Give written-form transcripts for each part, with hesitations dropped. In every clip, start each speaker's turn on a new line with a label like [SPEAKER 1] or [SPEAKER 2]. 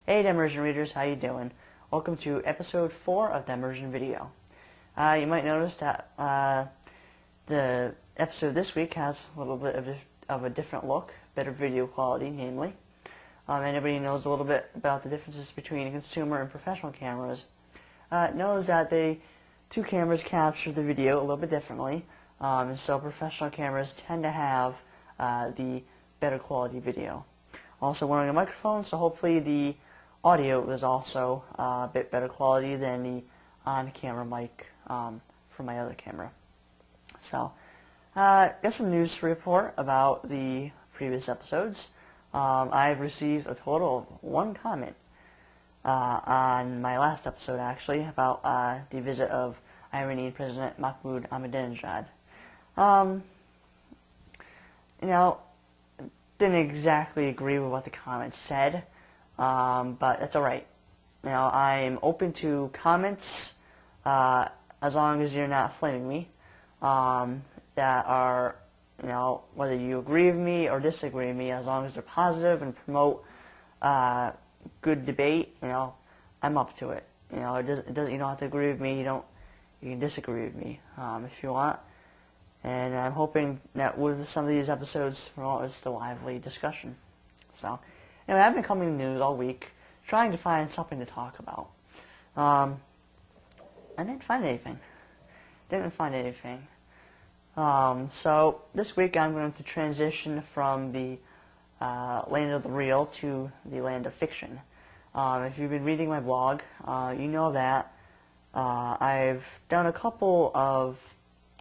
[SPEAKER 1] Hey Dymersion readers, how you doing? Welcome to episode 4 of Dymersion Video. You might notice that the episode this week has a little bit of a different look, better video quality, namely. Anybody who knows a little bit about the differences between consumer and professional cameras knows that two cameras capture the video a little bit differently, and so professional cameras tend to have the better quality video. Also wearing a microphone, so hopefully the audio is also a bit better quality than the on-camera mic from my other camera. So, got some news to report about the previous episodes. I've received a total of 1 comment on my last episode, actually, about the visit of Iranian President Mahmoud Ahmadinejad. Didn't exactly agree with what the comment said, but that's alright. I'm open to comments as long as you're not flaming me, that are, whether you agree with me or disagree with me, as long as they're positive and promote good debate, I'm up to it. You don't have to agree with me. You can disagree with me if you want. And I'm hoping that with some of these episodes, it's the lively discussion. So, anyway, I've been coming to news all week, trying to find something to talk about. I didn't find anything. So, this week I'm going to transition from the land of the real to the land of fiction. If you've been reading my blog, you know that I've done a couple of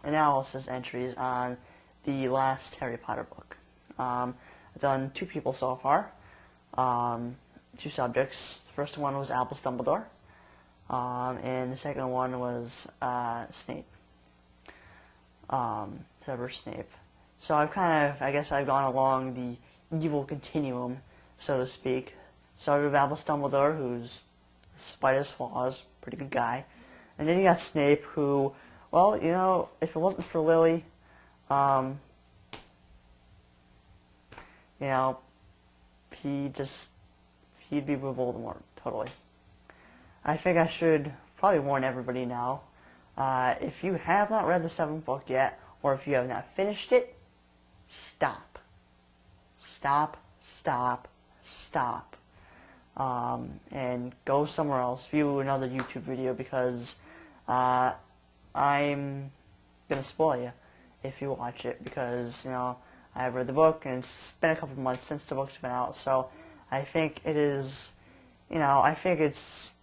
[SPEAKER 1] analysis entries on the last Harry Potter book. I've done 2 people so far, 2 subjects. The first one was Albus Dumbledore, and the second one was Snape, Severus Snape. So I've I've gone along the evil continuum, so to speak. Started with Albus Dumbledore, who's, despite his flaws, pretty good guy. And then you got Snape, who, well, if it wasn't for Lily, he'd be with Voldemort, totally. I think I should probably warn everybody now, if you have not read the 7th book yet, or if you have not finished it, stop. Stop. And go somewhere else, view another YouTube video, because I'm gonna spoil you if you watch it, because I've read the book and it's been a couple of months since the book's been out, so I think it is, I think it's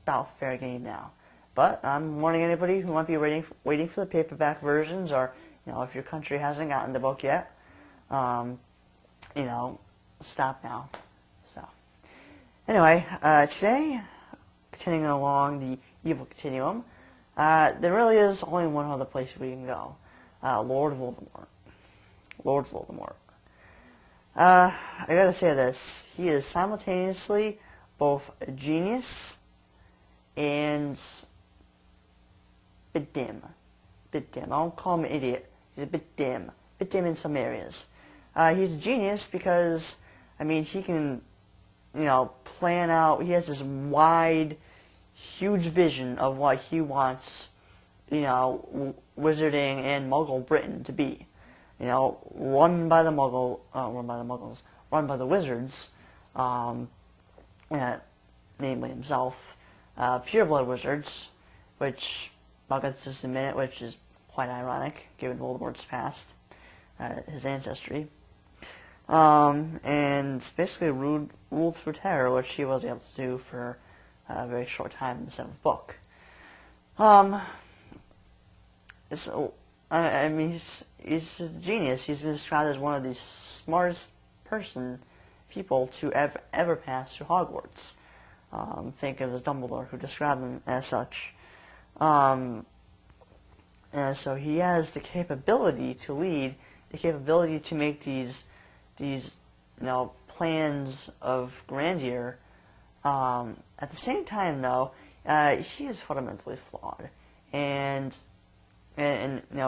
[SPEAKER 1] about fair game now. But I'm warning anybody who might be waiting for the paperback versions, or if your country hasn't gotten the book yet, stop now. So anyway, today, continuing along the evil continuum, there really is only one other place we can go. Lord Voldemort. I gotta say this. He is simultaneously both a genius and a bit dim. I don't call him an idiot. He's a bit dim. In some areas. He's a genius because, he can, plan out. He has this wide, huge vision of what he wants, wizarding and Muggle Britain to be. Run by the wizards, namely himself, pureblood wizards, which I'll get to just in a minute, which is quite ironic given Voldemort's past, his ancestry. And basically ruled through terror, which he was able to do for a very short time in the 7th book. He's a genius. He's been described as one of the smartest people to ever pass through Hogwarts. Think of it as Dumbledore, who described him as such. And so he has the capability to lead, the capability to make these plans of grandeur. At the same time, though, he is fundamentally flawed, and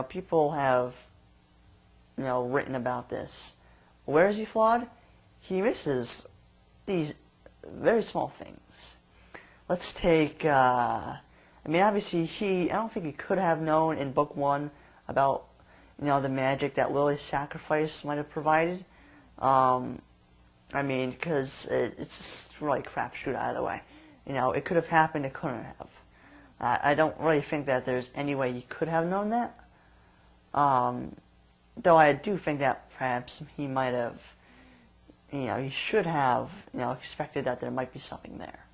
[SPEAKER 1] people have written about this. Where is he flawed? He misses the very small things. Let's take, I mean, obviously I don't think he could have known in book 1 about, the magic that Lily's sacrifice might have provided. I mean, because it's just really crapshoot either way. It could have happened, it couldn't have. I don't really think that there's any way he could have known that. Though I do think that perhaps he might have, he should have, expected that there might be something there.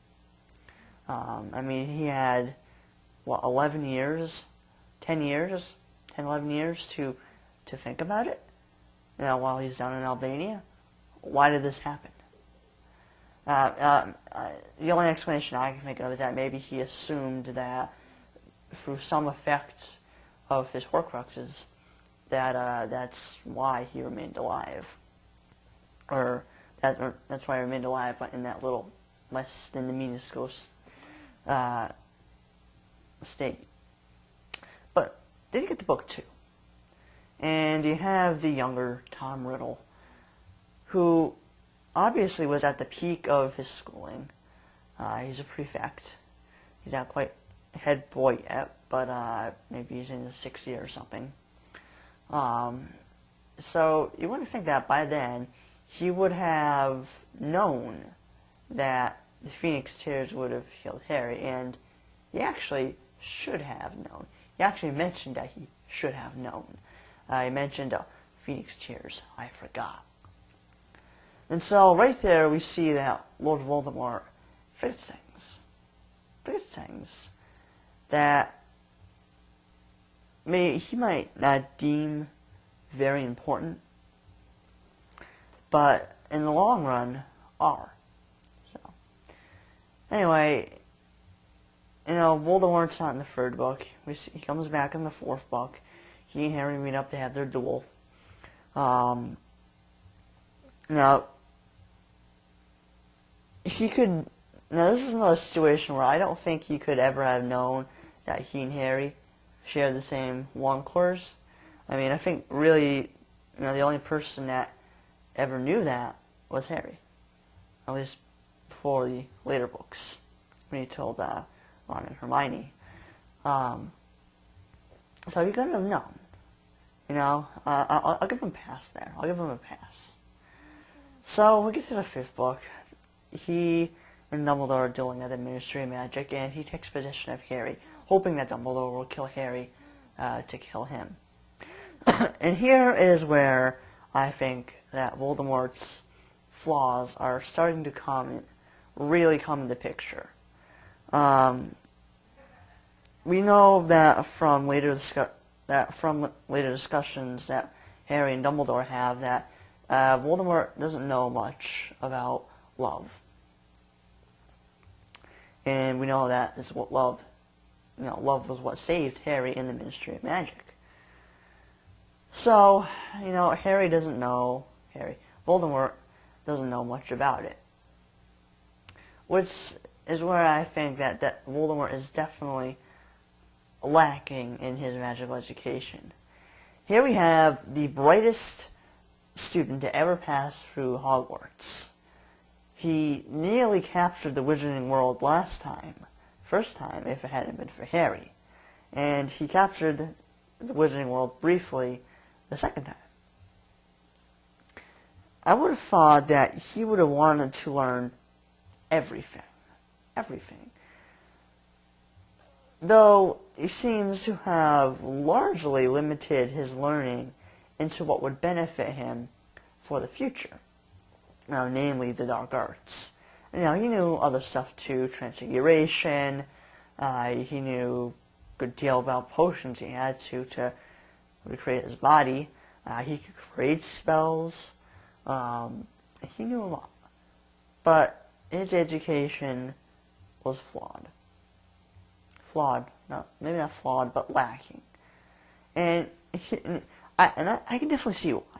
[SPEAKER 1] I mean, he had, 11 years, 10 years, 10, 11 years to think about it, while he's down in Albania. Why did this happen? The only explanation I can think of is that maybe he assumed that through some effect of his Horcruxes, that that's why he remained alive, or that's why he remained alive, but in that little less than the minuscule state. But then you get to book 2, and you have the younger Tom Riddle, who obviously was at the peak of his schooling. He's a prefect. He's not quite head boy yet, but maybe he's in his 6th year or something. So you wouldn't think that by then he would have known that the Phoenix Tears would have healed Harry, and he actually should have known. He actually mentioned that he should have known. He mentioned Phoenix Tears. I forgot. And so right there we see that Lord Voldemort forgets things that he might not deem very important, but in the long run are. So anyway, Voldemort's not in the 3rd book. He comes back in the 4th book. He and Harry meet up to have their duel. Now, this is another situation where I don't think he could ever have known that he and Harry share the same Wandcores. I mean, I think really, the only person that ever knew that was Harry. At least before the later books, when he told Ron and Hermione. So he couldn't have known. I'll give him a pass there. I'll give him a pass. So we get to the 5th book. He and Dumbledore are dueling at the Ministry of Magic, and he takes possession of Harry, hoping that Dumbledore will kill Harry to kill him. And here is where I think that Voldemort's flaws are starting to really come into picture. We know that from later discussions that Harry and Dumbledore have, that Voldemort doesn't know much about love. And we know that is what love was what saved Harry in the Ministry of Magic. So, Voldemort doesn't know much about it. Which is where I think that Voldemort is definitely lacking in his magical education. Here we have the brightest student to ever pass through Hogwarts. He nearly captured the Wizarding World first time, if it hadn't been for Harry. And he captured the Wizarding World briefly the 2nd time. I would have thought that he would have wanted to learn everything. Everything. Though he seems to have largely limited his learning into what would benefit him for the future. Namely the dark arts. He knew other stuff too, transfiguration. He knew a good deal about potions he had to recreate his body. He could create spells. He knew a lot. But his education was flawed. Maybe not flawed, but lacking. And I can definitely see why.